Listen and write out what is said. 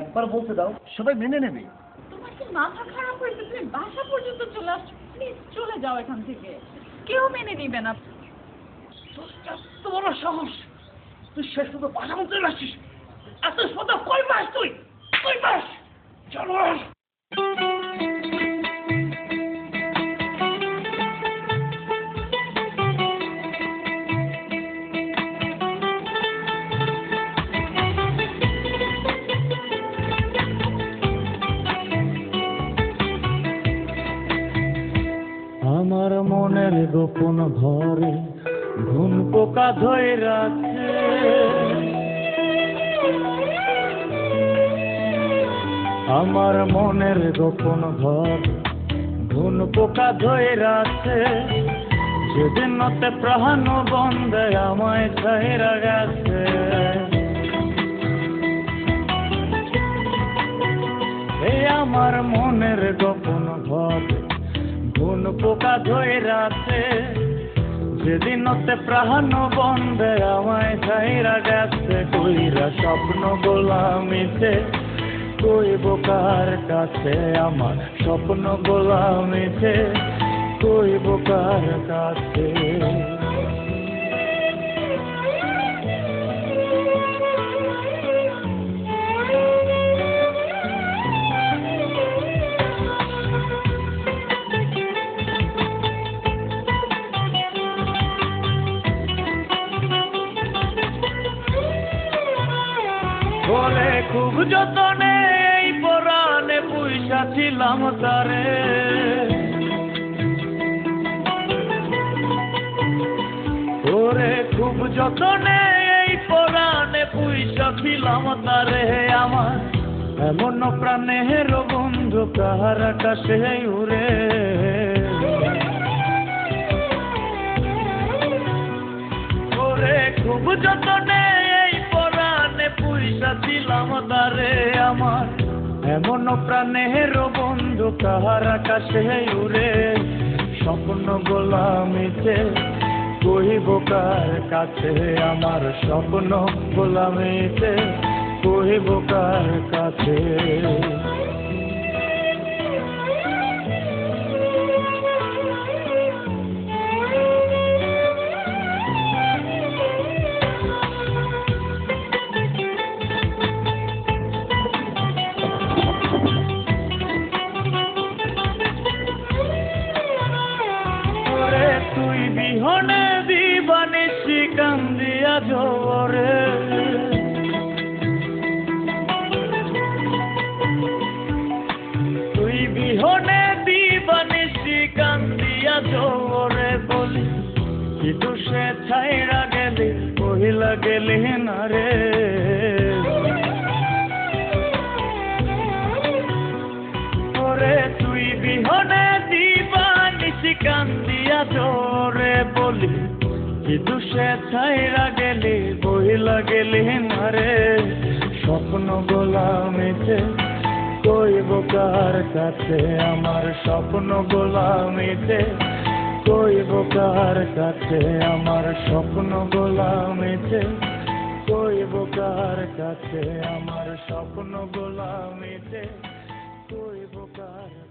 একবার বলতে দাও, সবাই মেনে নেবে। তোমার কি মাথা খারাপ হয়েছে? তুমি বাসা পর্যন্ত চলে আসছো, প্লিজ চলে যাও এখান থেকে, কেউ মেনে নিবে না। তোর এত বড় সাহস, তুই শেষ পর্যন্ত বাসা মন্ত্রে আসছিস? এত সদা কই মাস তুই, কই মাস? চলো। আমার মনের গোপন ঘরে ঘুম পোকা ধরে রাখে, আমার মনের গোপন ঘর ঘুম পোকা ধরে রাখে, যেদিন নতে প্রাণ বন্ধে আমায় ছাইরা গেছে। এই আমার মনের গোপন ঘর ঘুম পোকা ধরে রাখে, যেদিন নতে প্রাণ বন্ধে আমায় ছাইরা গেছে। কইরা স্বপ্ন গোলামিতে কইব কার কাছে, আমার স্বপ্ন গোলামিতে কইব কার কাছে। বলে খুব যতনে এই পরাণে পুইসা ছিলাম তারে, ওরে খুব যতনে এই পরাণে পুইসা ছিলাম তারে। আমার এমন প্রাণের বন্ধু কাহার আকাশে উড়ে, ওরে খুব যতনে পুইসা ছিলাম তারে। আমার এমন প্রাণের বন্ধু কাহার আকাশে উড়ে, স্বপ্ন গোলামিতে কইব কার কাছে, আমার স্বপ্ন গোলামিতে কইব কার কাছে। তুই বিহনে দিবানিসি কান্দিয়া জোরে, তুই বিহনে দিবানিসি কান্দিয়া জোরে। বলি কি দুষে ছাইরা গেলি কহিলা গেলি না রে, ওরে তুই বিহনে দিবানিসি কান্দিয়া জোরে। বলি কি দুষে ছাইরা গেলি বহিলা গেলি না রে, স্বপ্ন গোলামিতে কইব কার কাছে, আমার স্বপ্ন গোলামিতে কইব কার কাছে, আমার স্বপ্ন গোলামিতে কইব কার কাছে, আমার স্বপ্ন গোলামিতে কইব কার।